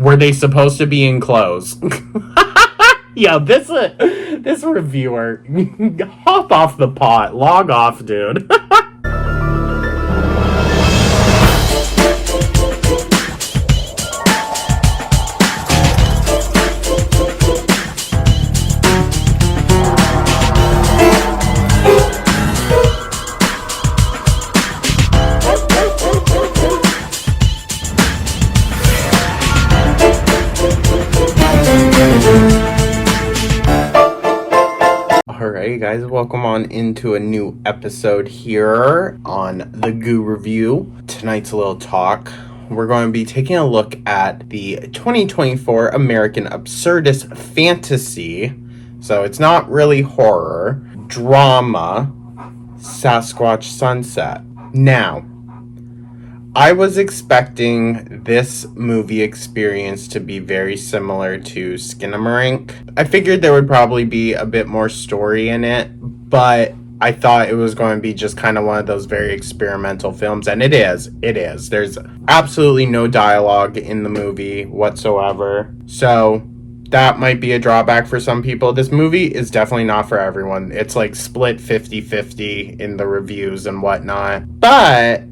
Were they supposed to be in clothes? Yeah, this reviewer, hop off the pot, log off, dude. Alright guys, welcome on into a new episode here on the Goo Review. Tonight's a little talk. We're going to be taking a look at the 2024 American Absurdist Fantasy. So it's not really horror. Drama. Sasquatch Sunset. Now, I was expecting this movie experience to be very similar to Skinamarink. I figured there would probably be a bit more story in it, but I thought it was going to be just kind of one of those very experimental films, and it is. It is. There's absolutely no dialogue in the movie whatsoever, so that might be a drawback for some people. This movie is definitely not for everyone. It's like split 50-50 in the reviews and whatnot, but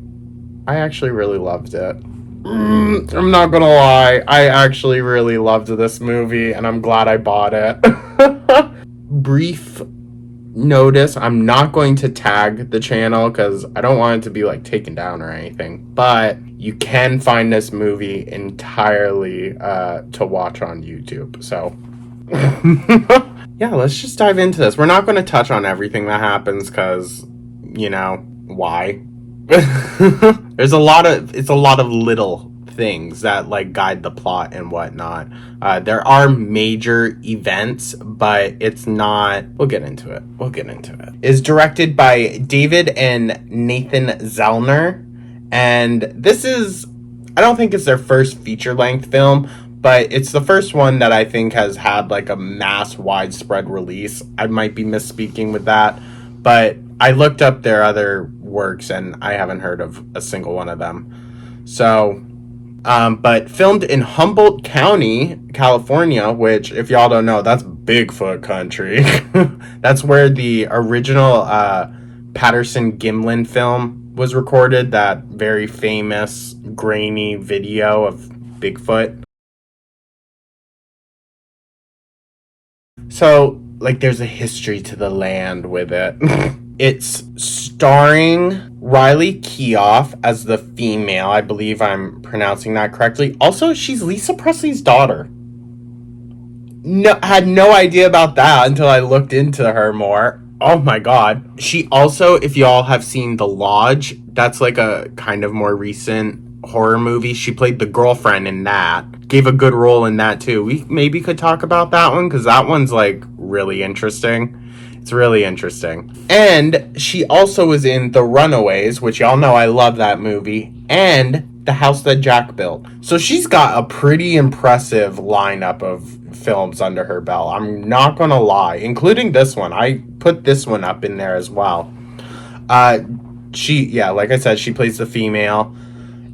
I actually really loved it. I'm not gonna lie. I actually really loved this movie, and I'm glad I bought it. Brief notice, I'm not going to tag the channel because I don't want it to be like taken down or anything, but you can find this movie entirely to watch on YouTube. So yeah, let's just dive into this. We're not going to touch on everything that happens because, you know, why? It's a lot of little things that like guide the plot and whatnot. There are major events, but it's not. We'll get into it. It's directed by David and Nathan Zellner, and this is, I don't think it's their first feature-length film, but it's the first one that I think has had like a mass widespread release. I might be misspeaking with that, but I looked up their other works and I haven't heard of a single one of them. So, but filmed in Humboldt County, California, which if y'all don't know, that's Bigfoot country. That's where the original Patterson-Gimlin film was recorded, that very famous grainy video of Bigfoot. So, like, there's a history to the land with it. It's starring Riley Keough as the female. I believe I'm pronouncing that correctly. Also, she's Lisa Presley's daughter. Had no idea about that until I looked into her more. Oh my god. She also, if y'all have seen The Lodge, that's like a kind of more recent horror movie. She played the girlfriend in that. Gave a good role in that too. We maybe could talk about that one because that one's like really interesting. It's really interesting. And she also was in The Runaways, which y'all know I love that movie, and The House That Jack Built. So she's got a pretty impressive lineup of films under her belt. I'm not gonna lie, including this one. I put this one up in there as well. Like I said, she plays the female.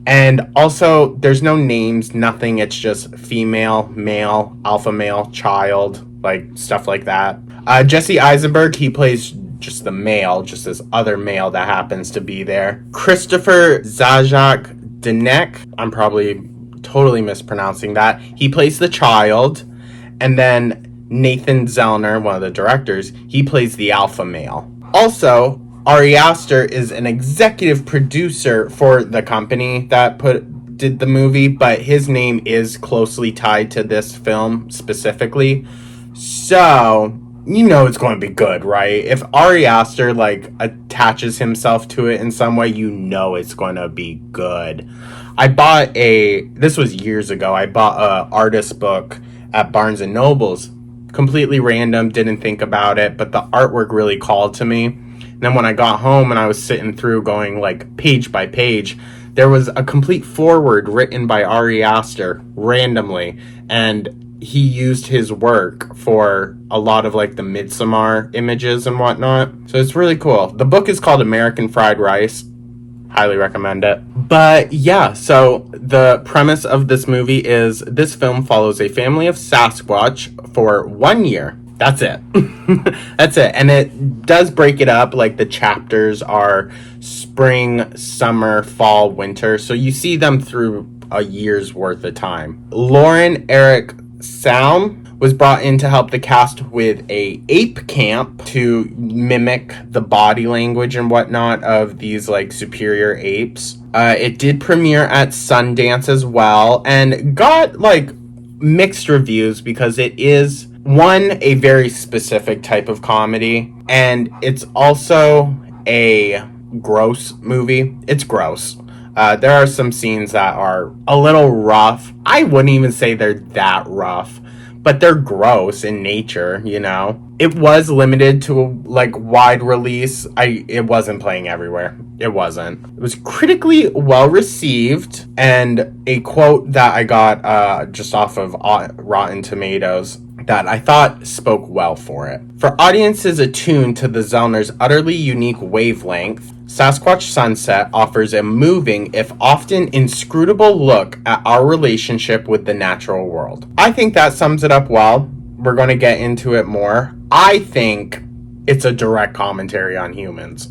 And also, there's no names, nothing. It's just female, male, alpha male, child, like stuff like that. Jesse Eisenberg, he plays just the male, just this other male that happens to be there. Christopher Zajac-Denek, I'm probably totally mispronouncing that. He plays the child. And then Nathan Zellner, one of the directors, he plays the alpha male. Also, Ari Aster is an executive producer for the company that did the movie, but his name is closely tied to this film specifically. So, you know it's going to be good, right? If Ari Aster, like, attaches himself to it in some way, you know it's going to be good. This was years ago, I bought an artist book at Barnes & Noble's. Completely random, didn't think about it, but the artwork really called to me. And then when I got home and I was sitting through going, like, page by page, there was a complete foreword written by Ari Aster randomly, and he used his work for a lot of like the Midsommar images and whatnot. So it's really cool. The book is called American Fried Rice. Highly recommend it. But yeah, so the premise of this movie is this film follows a family of Sasquatch for 1 year. That's it. That's it. And it does break it up. Like the chapters are spring, summer, fall, winter. So you see them through a year's worth of time. Lauren Eric Salm was brought in to help the cast with a ape camp to mimic the body language and whatnot of these like superior apes. It did premiere at Sundance as well and got like mixed reviews because it is one, a very specific type of comedy, and it's also a gross movie. It's gross. There are some scenes that are a little rough. I wouldn't even say they're that rough, but they're gross in nature, you know. It was limited to like wide release. It wasn't playing everywhere. It wasn't. It was critically well received, and a quote that I got just off of Rotten Tomatoes that I thought spoke well for it. For audiences attuned to the Zellner's utterly unique wavelength, Sasquatch Sunset offers a moving, if often inscrutable, look at our relationship with the natural world. I think that sums it up well. We're going to get into it more. I think it's a direct commentary on humans.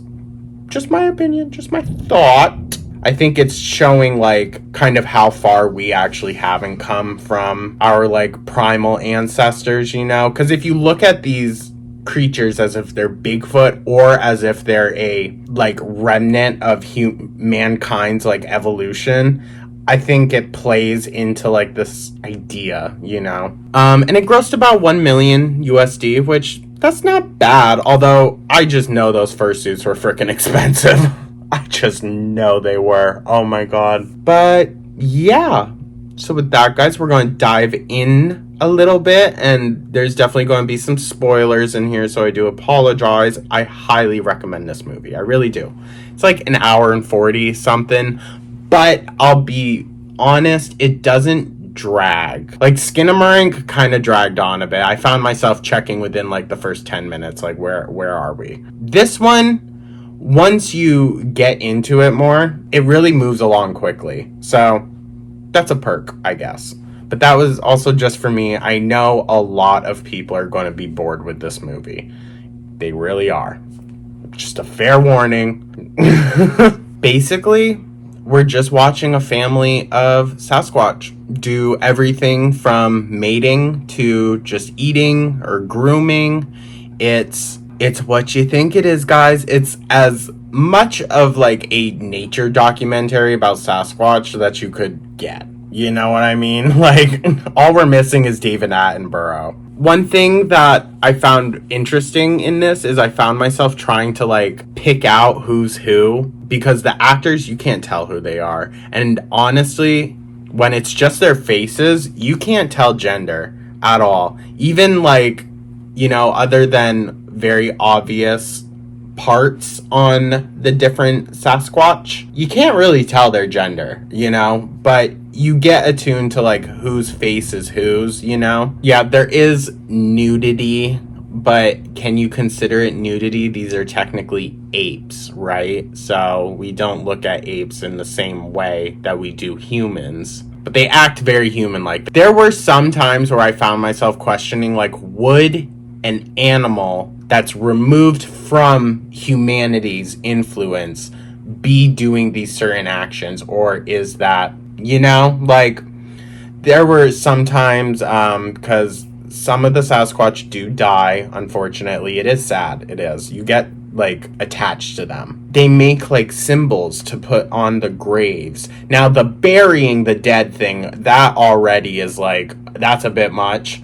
Just my opinion, just my thought. I think it's showing like kind of how far we actually haven't come from our like primal ancestors, you know? Because if you look at these creatures as if they're Bigfoot or as if they're a like remnant of mankind's like evolution, I think it plays into like this idea, you know? And it grossed about 1 million USD, which that's not bad. Although I just know those fursuits were freaking expensive. I just know they were. Oh my god. But yeah. So with that, guys, we're going to dive in a little bit. And there's definitely going to be some spoilers in here. So I do apologize. I highly recommend this movie. I really do. It's like an hour and 40 something. But I'll be honest, it doesn't drag. Like Skinamarink kind of dragged on a bit. I found myself checking within like the first 10 minutes. Like where are we? This one, once you get into it more, it really moves along quickly. So that's a perk, I guess. But that was also just for me. I know a lot of people are going to be bored with this movie. They really are. Just a fair warning. Basically, we're just watching a family of Sasquatch do everything from mating to just eating or grooming. It's what you think it is, guys. It's as much of like a nature documentary about Sasquatch that you could get. You know what I mean? Like, all we're missing is David Attenborough. One thing that I found interesting in this is I found myself trying to like pick out who's who, because the actors, you can't tell who they are. And honestly, when it's just their faces, you can't tell gender at all. Even like, you know, other than very obvious parts on the different Sasquatch, you can't really tell their gender, you know, but you get attuned to like whose face is whose, you know. Yeah, there is nudity, but can you consider it nudity? These are technically apes, right? So we don't look at apes in the same way that we do humans, but they act very human-like. There were some times where I found myself questioning, like, would an animal that's removed from humanity's influence be doing these certain actions, or is that, you know, like, there were some times, because some of the Sasquatch do die, unfortunately. It is sad, it is. You get, like, attached to them. They make, like, symbols to put on the graves. Now, the burying the dead thing, that already is, like, that's a bit much.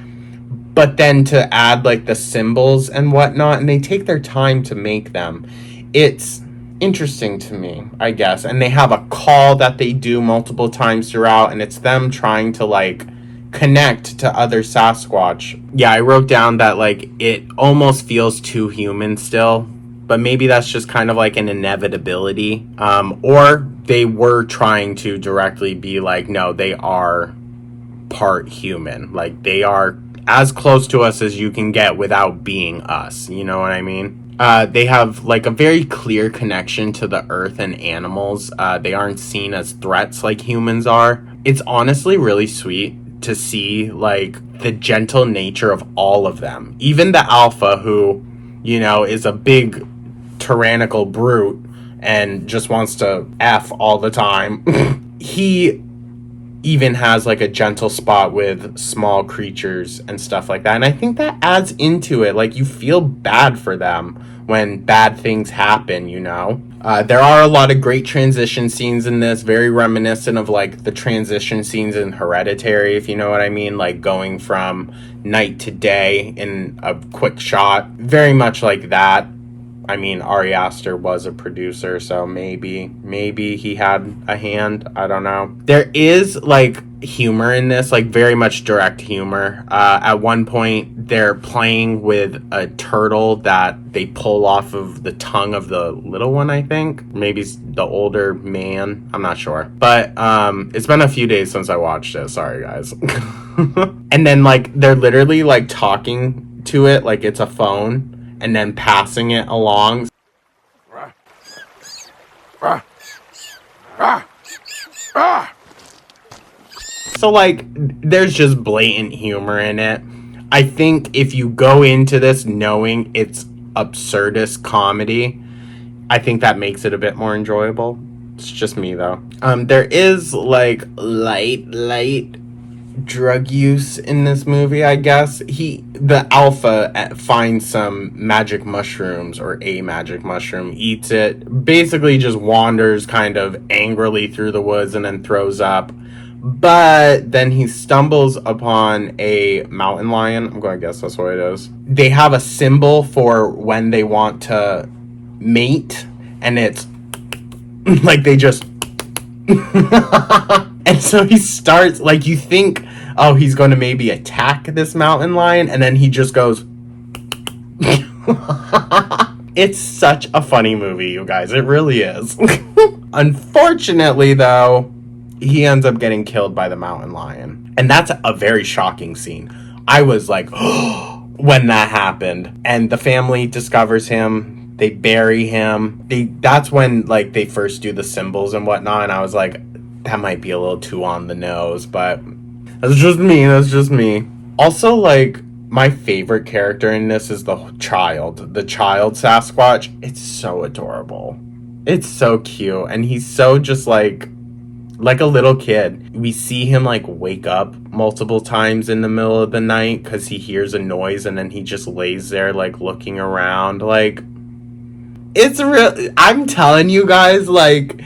But then to add, like, the symbols and whatnot, and they take their time to make them. It's interesting to me, I guess. And they have a call that they do multiple times throughout, and it's them trying to, like, connect to other Sasquatch. Yeah, I wrote down that, like, it almost feels too human still, but maybe that's just kind of like an inevitability. Or they were trying to directly be like, no, they are part human. Like, they are as close to us as you can get without being us. You know what I mean? They have like a very clear connection to the earth and animals. They aren't seen as threats like humans are. It's honestly really sweet to see like the gentle nature of all of them. Even the alpha, who, you know, is a big tyrannical brute and just wants to F all the time. He even has like a gentle spot with small creatures and stuff like that. And I think that adds into it. Like, you feel bad for them when bad things happen, you know? There are a lot of great transition scenes in this, very reminiscent of like the transition scenes in Hereditary, if you know what I mean, like going from night to day in a quick shot. Very much like that. I mean, Ari Aster was a producer, so maybe he had a hand. I don't know. There is like humor in this, like very much direct humor. At one point, they're playing with a turtle that they pull off of the tongue of the little one, I think. Maybe the older man. I'm not sure. But it's been a few days since I watched it. Sorry, guys. And then like they're literally like talking to it like it's a phone, and then passing it along. So, like, there's just blatant humor in it. I think if you go into this knowing it's absurdist comedy, I think that makes it a bit more enjoyable. It's just me, though. There is, like, light drug use in this movie, I guess. The alpha finds some magic mushrooms, or a magic mushroom, eats it, basically just wanders kind of angrily through the woods and then throws up. But then he stumbles upon a mountain lion. I'm going to guess that's what it is. They have a symbol for when they want to mate, and it's like they just and so he starts, like, you think, oh, he's going to maybe attack this mountain lion, and then he just goes. It's such a funny movie, you guys. It really is. Unfortunately, though, he ends up getting killed by the mountain lion. And that's a very shocking scene. I was like, when that happened. And the family discovers him. They bury him. That's when, like, they first do the symbols and whatnot. And I was like, that might be a little too on the nose. But that's just me. Also, like, my favorite character in this is the child Sasquatch. It's so adorable. It's so cute. And he's so just like a little kid. We see him like wake up multiple times in the middle of the night because he hears a noise, and then he just lays there like looking around. Like, it's real. I'm telling you guys, like,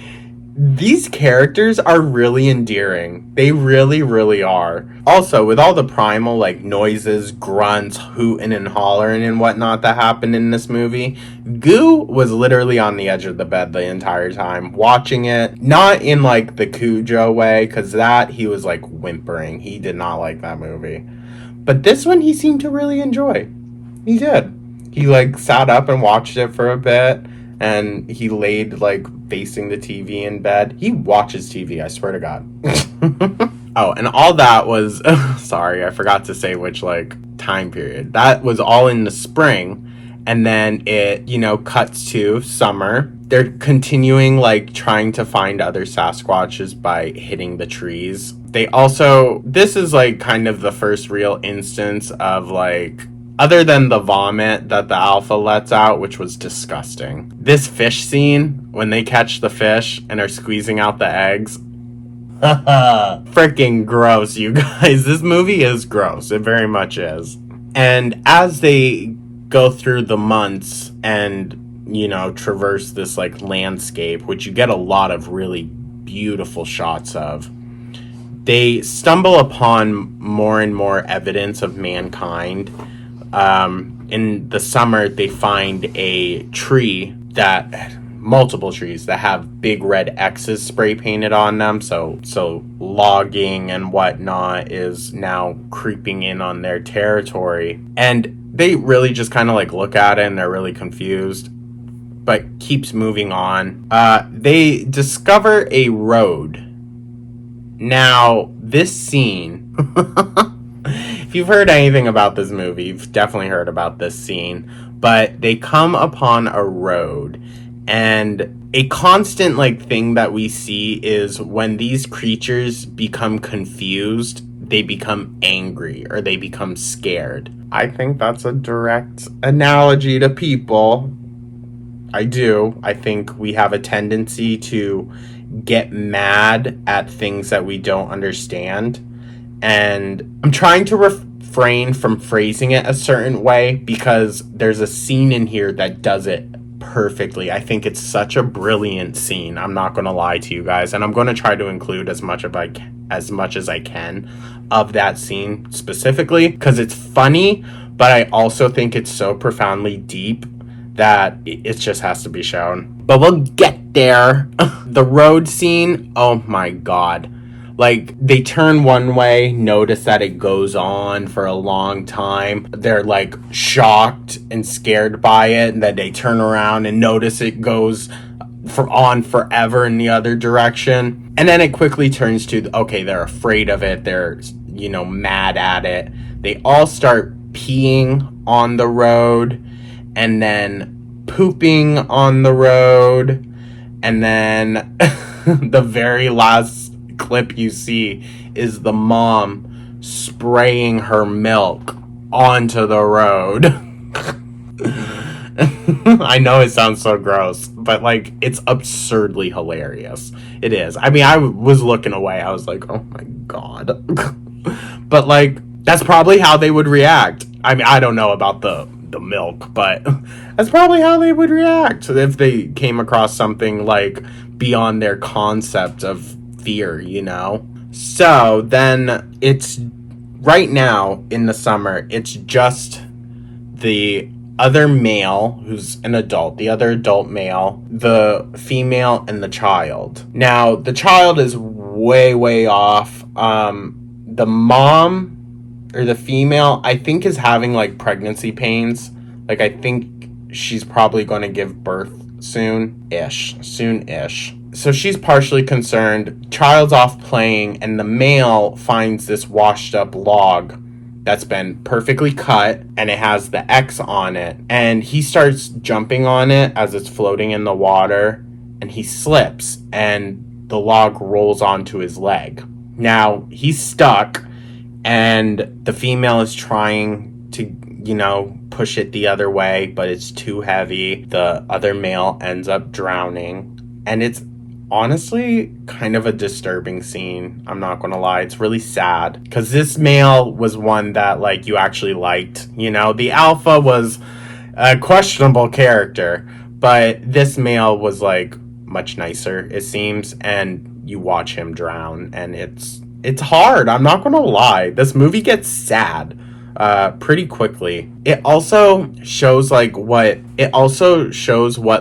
these characters are really endearing. They really, really are. Also, with all the primal, like, noises, grunts, hooting and hollering and whatnot that happened in this movie, Goo was literally on the edge of the bed the entire time, watching it. Not in, like, the Cujo way, because that, he was, like, whimpering. He did not like that movie. But this one, he seemed to really enjoy. He did. He, like, sat up and watched it for a bit, and he laid, like, facing the TV in bed. He watches TV, I swear to God. Oh, and all that was, sorry, I forgot to say which, like, time period. That was all in the spring, and then it, you know, cuts to summer. They're continuing, like, trying to find other Sasquatches by hitting the trees. They also, this is, like, kind of the first real instance of, like, other than the vomit that the alpha lets out, which was disgusting. This fish scene, when they catch the fish and are squeezing out the eggs. Freaking gross, you guys. This movie is gross. It very much is. And as they go through the months and, you know, traverse this, like, landscape, which you get a lot of really beautiful shots of, they stumble upon more and more evidence of mankind. In the summer, they find a tree multiple trees that have big red X's spray painted on them. So logging and whatnot is now creeping in on their territory. And they really just kind of like look at it and they're really confused, but keeps moving on. They discover a road. Now, this scene, if you've heard anything about this movie, you've definitely heard about this scene. but they come upon a road, and a constant like thing that we see is when these creatures become confused, they become angry or they become scared. I think that's a direct analogy to people. I do. I think we have a tendency to get mad at things that we don't understand. And I'm trying to refrain from phrasing it a certain way because there's a scene in here that does it perfectly. I think it's such a brilliant scene. I'm not going to lie to you guys, and I'm going to try to include as much as I can of that scene specifically because it's funny, but I also think it's so profoundly deep that it just has to be shown. But we'll get there. The road scene, oh my god. Like, they turn one way, notice that it goes on for a long time. They're, like, shocked and scared by it, and then they turn around and notice it goes on forever in the other direction. And then it quickly turns to, okay, they're afraid of it. They're, mad at it. They all start peeing on the road, and then pooping on the road, and then the very last clip you see is the mom spraying her milk onto the road. I know it sounds so gross, but like, it's absurdly hilarious. It is. I mean, I was looking away. I was like, oh my god. But like, that's probably how they would react. I mean, I don't know about the milk, but that's probably how they would react if they came across something like beyond their concept of fear, So then it's right now in the summer, it's just the other male who's an adult, the other adult male, the female, and the child. Now, the child is way off. The mom or the female, I think, is having like pregnancy pains. Like, I think she's probably going to give birth soon-ish. So she's partially concerned. Child's off playing, and the male finds this washed up log that's been perfectly cut, and it has the X on it. And he starts jumping on it as it's floating in the water, and he slips, and the log rolls onto his leg. Now, he's stuck, and the female is trying to, push it the other way, but it's too heavy. The other male ends up drowning, and it's honestly kind of a disturbing scene. I'm not gonna lie, it's really sad because this male was one that like you actually liked. The alpha was a questionable character, but this male was like much nicer, it seems, and you watch him drown, and it's hard. I'm not gonna lie, this movie gets sad pretty quickly. It also shows what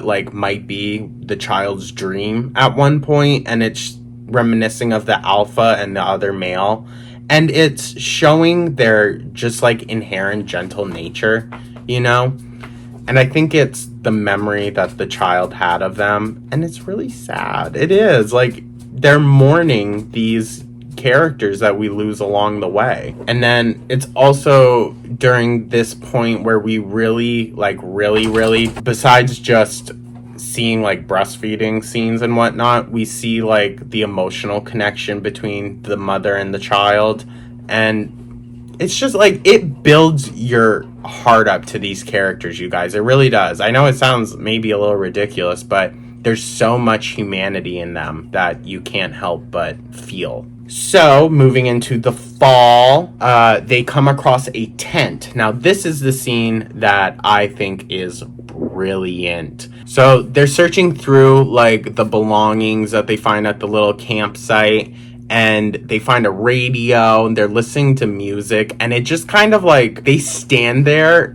like might be the child's dream at one point, and it's reminiscing of the alpha and the other male, and it's showing their just like inherent gentle nature, and I think it's the memory that the child had of them, and it's really sad. It is like they're mourning these characters that we lose along the way. And then it's also during this point where we really besides just seeing like breastfeeding scenes and whatnot, we see like the emotional connection between the mother and the child, and it's just like it builds your heart up to these characters, you guys. It really does. I know it sounds maybe a little ridiculous, but there's so much humanity in them that you can't help but feel. So, moving into the fall, they come across a tent. Now, this is the scene that I think is brilliant. So, they're searching through, like, the belongings that they find at the little campsite, and they find a radio, and they're listening to music, and it just kind of, like, they stand there.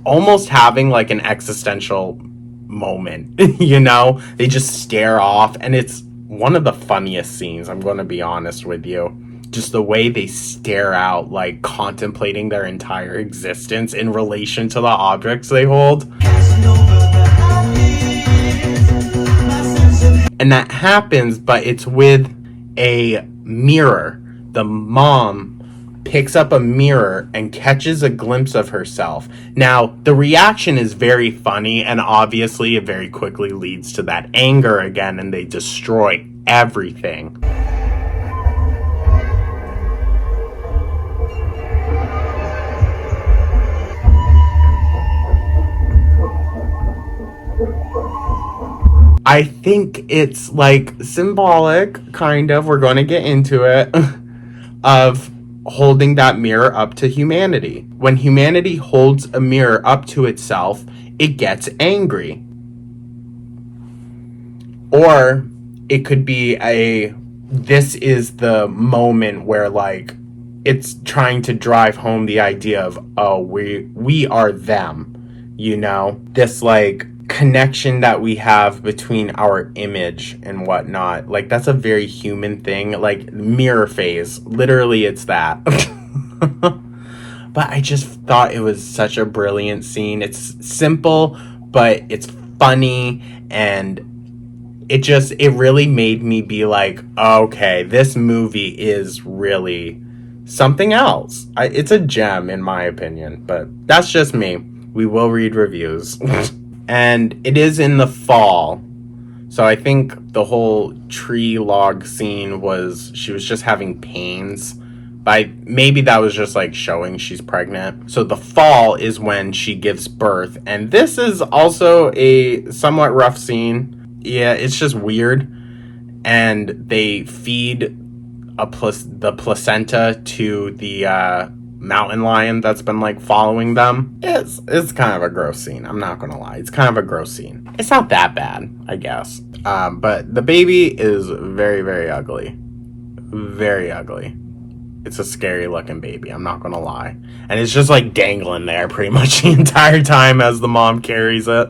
Almost having, like, an existential moment, they just stare off, and it's one of the funniest scenes, I'm going to be honest with you. Just the way they stare out, like contemplating their entire existence in relation to the objects they hold. And that happens, but it's with a mirror. The mom picks up a mirror and catches a glimpse of herself. Now, the reaction is very funny, and obviously it very quickly leads to that anger again, and they destroy everything. I think it's like symbolic, kind of, we're going to get into it, of holding that mirror up to humanity. When humanity holds a mirror up to itself, it gets angry. Or it could be this is the moment where, like, it's trying to drive home the idea of, oh, we are them, you know? This, like, connection that we have between our image and whatnot. Like, that's a very human thing. Like, mirror phase. Literally, it's that. But I just thought it was such a brilliant scene. It's simple, but it's funny, and it really made me be like, okay, this movie is really something else. It's a gem, in my opinion, but that's just me. We will read reviews. And it is in the fall. So I think the whole tree log scene she was just having pains. Maybe that was just like showing she's pregnant. So the fall is when she gives birth. And this is also a somewhat rough scene. Yeah, it's just weird. And they feed the placenta to the mountain lion that's been like following them. It's kind of a gross scene. I'm not gonna lie. It's kind of a gross scene. It's not that bad, I guess. But the baby is very, very ugly. Very ugly. It's a scary looking baby. I'm not gonna lie. And it's just like dangling there pretty much the entire time as the mom carries it.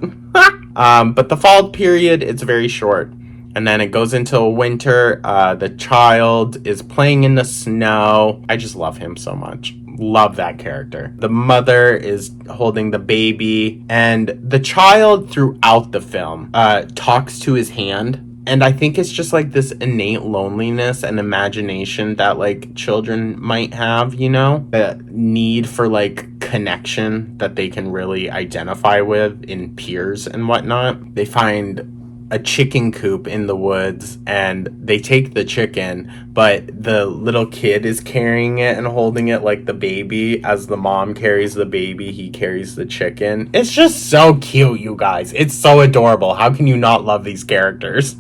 But the fall period, it's very short. And then it goes into winter. The child is playing in the snow. I just love him so much. Love that character. The mother is holding the baby, and the child throughout the film talks to his hand. And I think it's just like this innate loneliness and imagination that like children might have, you know, the need for like connection that they can really identify with in peers and whatnot. They find a chicken coop in the woods, and they take the chicken, but the little kid is carrying it and holding it like the baby. As the mom carries the baby, he carries the chicken. It's just so cute, you guys. It's so adorable. How can you not love these characters?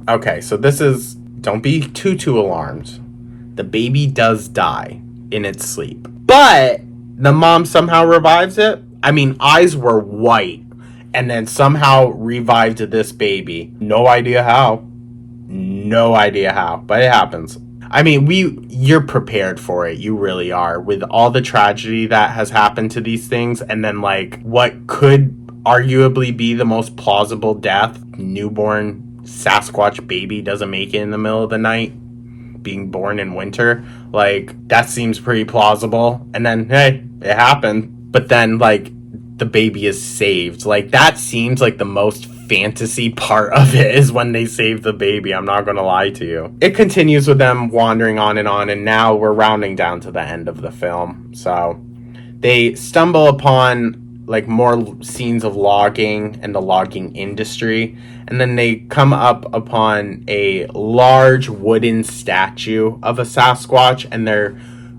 Okay, so don't be too alarmed. The baby does die in its sleep, but the mom somehow revives it. I mean, eyes were white, and then somehow revived this baby. No idea how, but it happens. I mean, you're prepared for it. You really are, with all the tragedy that has happened to these things, and then like what could arguably be the most plausible death. Newborn Sasquatch baby doesn't make it in the middle of the night, being born in winter. Like, that seems pretty plausible. And then, hey, it happened. But then, like, the baby is saved. Like, that seems like the most fantasy part of it, is when they save the baby. I'm not gonna lie to you. It continues with them wandering on, and now we're rounding down to the end of the film. So they stumble upon like more scenes of logging and the logging industry, and then they come up upon a large wooden statue of a Sasquatch, and they're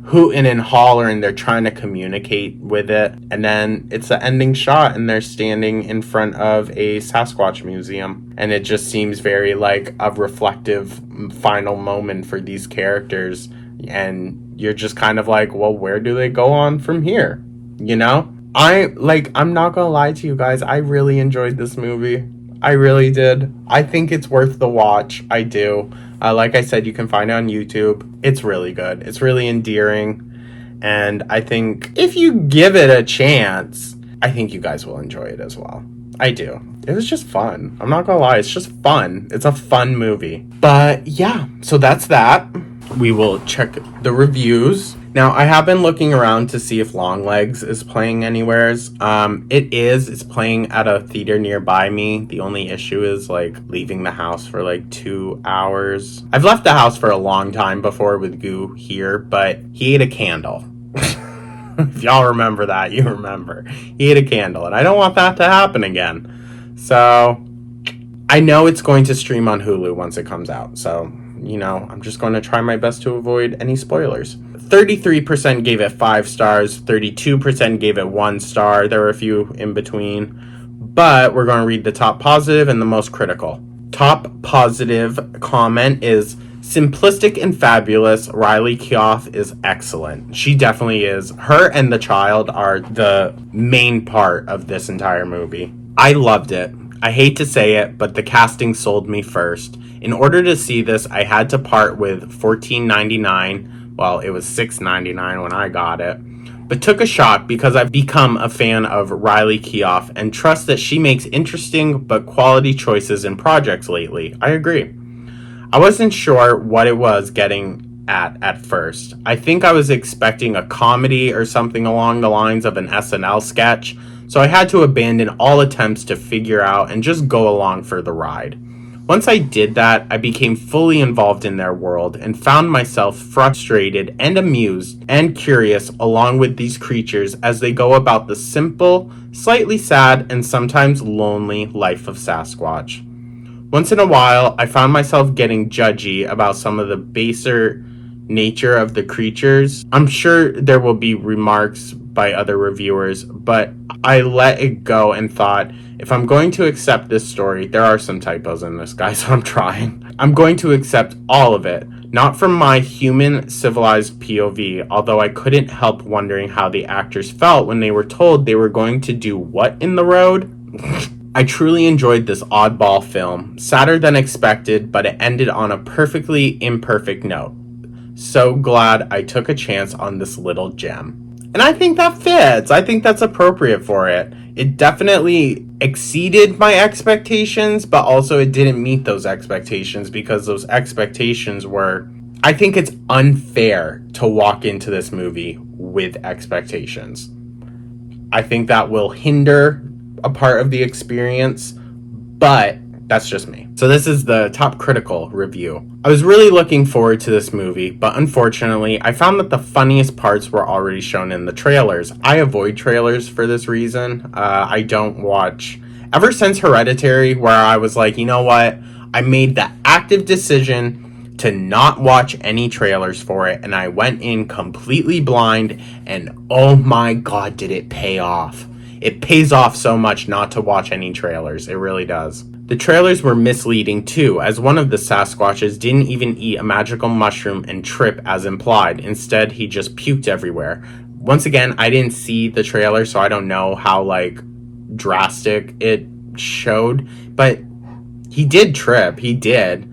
hooting and hollering. They're trying to communicate with it, and then it's an ending shot, and they're standing in front of a Sasquatch museum, and it just seems very like a reflective final moment for these characters, and you're just kind of like, well, where do they go on from here, you know? I'm not gonna lie to you guys, I really enjoyed this movie. I really did. I think it's worth the watch. I do. Like I said, you can find it on YouTube. It's really good. It's really endearing. And I think if you give it a chance, I think you guys will enjoy it as well. I do. It was just fun. I'm not gonna lie. It's just fun. It's a fun movie. But yeah, so that's that. We will check the reviews. Now, I have been looking around to see if Longlegs is playing anywheres. It is. It's playing at a theater nearby me. The only issue is, like, leaving the house for, like, 2 hours. I've left the house for a long time before with Goo here, but he ate a candle. If y'all remember that, you remember. He ate a candle, and I don't want that to happen again. So, I know it's going to stream on Hulu once it comes out, so, you know, I'm just going to try my best to avoid any spoilers. 33% gave it 5 stars, 32% gave it 1 star. There were a few in between, but we're going to read the top positive and the most critical. Top positive comment is, simplistic and fabulous, Riley Keough is excellent. She definitely is. Her and the child are the main part of this entire movie. I loved it. I hate to say it, but the casting sold me first. In order to see this, I had to part with $14.99. Well, it was $6.99 when I got it. But took a shot because I've become a fan of Riley Keough and trust that she makes interesting but quality choices in projects lately. I agree. I wasn't sure what it was getting at first. I think I was expecting a comedy or something along the lines of an SNL sketch, so I had to abandon all attempts to figure out and just go along for the ride. Once I did that, I became fully involved in their world and found myself frustrated and amused and curious along with these creatures as they go about the simple, slightly sad, and sometimes lonely life of Sasquatch. Once in a while, I found myself getting judgy about some of the baser nature of the creatures. I'm sure there will be remarks by other reviewers, but I let it go and thought, if I'm going to accept this story, there are some typos in this, guys, so I'm trying. I'm going to accept all of it, not from my human, civilized POV, although I couldn't help wondering how the actors felt when they were told they were going to do what in the road? I truly enjoyed this oddball film, sadder than expected, but it ended on a perfectly imperfect note. So glad I took a chance on this little gem. And I think that fits. I think that's appropriate for it. It definitely exceeded my expectations, but also it didn't meet those expectations because those expectations were... I think it's unfair to walk into this movie with expectations. I think that will hinder a part of the experience, but that's just me. So this is the top critical review. I was really looking forward to this movie, but unfortunately, I found that the funniest parts were already shown in the trailers. I avoid trailers for this reason. I don't watch... Ever since Hereditary, where I was like, you know what? I made the active decision to not watch any trailers for it, and I went in completely blind, and oh my god, did it pay off. It pays off so much not to watch any trailers. It really does. The trailers were misleading too, as one of the Sasquatches didn't even eat a magical mushroom and trip as implied. Instead, he just puked everywhere. Once again, I didn't see the trailer, so I don't know how, like, drastic it showed. But he did trip. He did.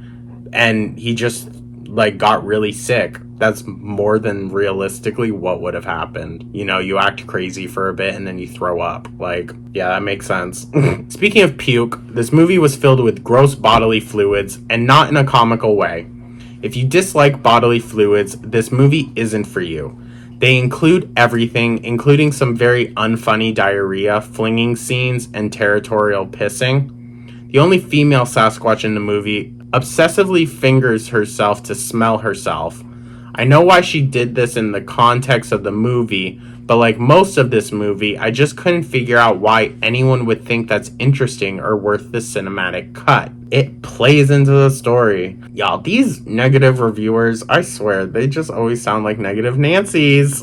And he just, like, got really sick. That's more than realistically what would have happened. You know, you act crazy for a bit and then you throw up. Like, yeah, that makes sense. Speaking of puke, this movie was filled with gross bodily fluids, and not in a comical way. If you dislike bodily fluids, this movie isn't for you. They include everything, including some very unfunny diarrhea, flinging scenes, and territorial pissing. The only female Sasquatch in the movie obsessively fingers herself to smell herself. I know why she did this in the context of the movie, but like most of this movie, I just couldn't figure out why anyone would think that's interesting or worth the cinematic cut. It plays into the story. Y'all, these negative reviewers, I swear, they just always sound like negative Nancys.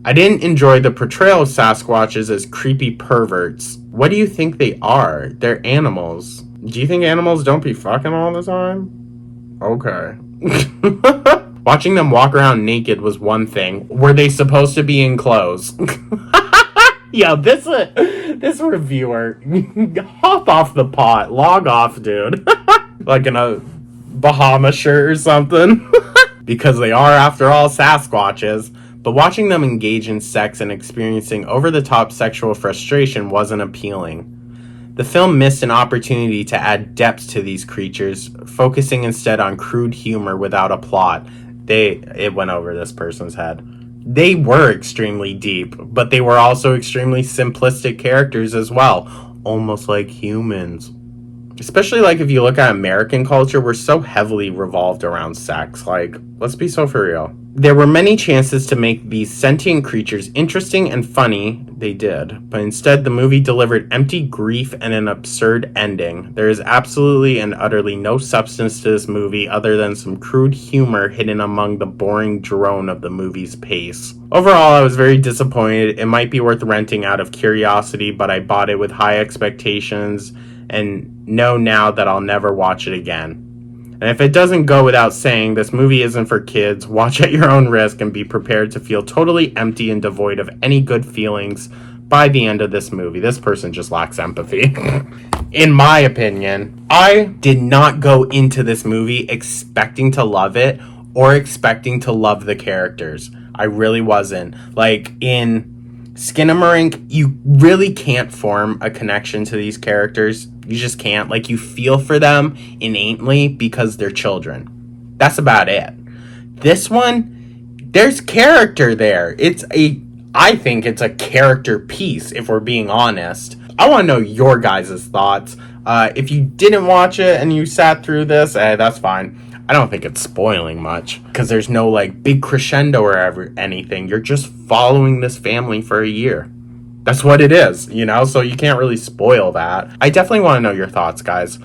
I didn't enjoy the portrayal of Sasquatches as creepy perverts. What do you think they are? They're animals. Do you think animals don't be fucking all the time? Okay. Watching them walk around naked was one thing. Were they supposed to be in clothes? Yo, this reviewer, hop off the pot. Log off, dude. Like in a Bahama shirt or something. Because they are, after all, Sasquatches. But watching them engage in sex and experiencing over-the-top sexual frustration wasn't appealing. The film missed an opportunity to add depth to these creatures, focusing instead on crude humor without a plot. it went over this person's head. They were extremely deep, but they were also extremely simplistic characters as well, almost like humans. Especially like if you look at American culture, we're so heavily revolved around sex. Like, let's be so for real. There were many chances to make these sentient creatures interesting and funny. They did. But instead, the movie delivered empty grief and an absurd ending. There is absolutely and utterly no substance to this movie other than some crude humor hidden among the boring drone of the movie's pace. Overall, I was very disappointed. It might be worth renting out of curiosity, but I bought it with high expectations and know now that I'll never watch it again. And if it doesn't go without saying, this movie isn't for kids. Watch at your own risk and be prepared to feel totally empty and devoid of any good feelings by the end of this movie. This person just lacks empathy. In my opinion, I did not go into this movie expecting to love it or expecting to love the characters. I really wasn't. Like, in Skinamarink, you really can't form a connection to these characters. You just can't. Like, you feel for them innately because they're children. That's about it. This one, there's character there. I think it's a character piece, if we're being honest. I want to know your guys' thoughts. If you didn't watch it and you sat through this, that's fine. I don't think it's spoiling much because there's no like big crescendo or anything. You're just following this family for a year. That's what it is, you know, so you can't really spoil that. I definitely want to know your thoughts, guys.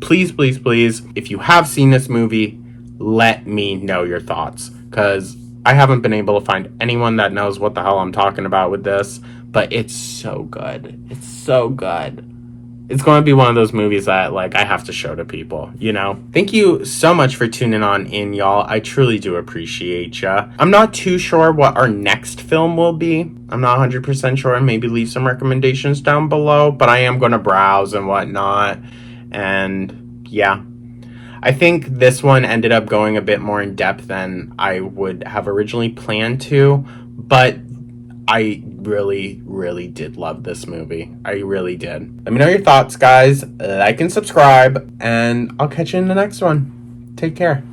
Please, please, please, if you have seen this movie, let me know your thoughts, because I haven't been able to find anyone that knows what the hell I'm talking about with this, but it's so good. It's so good. It's going to be one of those movies that, like, I have to show to people, you know? Thank you so much for tuning on in, y'all. I truly do appreciate ya. I'm not too sure what our next film will be. I'm not 100% sure. Maybe leave some recommendations down below, but I am going to browse and whatnot. And, yeah. I think this one ended up going a bit more in depth than I would have originally planned to, but I really, really did love this movie. I really did. Let me know your thoughts, guys. Like and subscribe, and I'll catch you in the next one. Take care.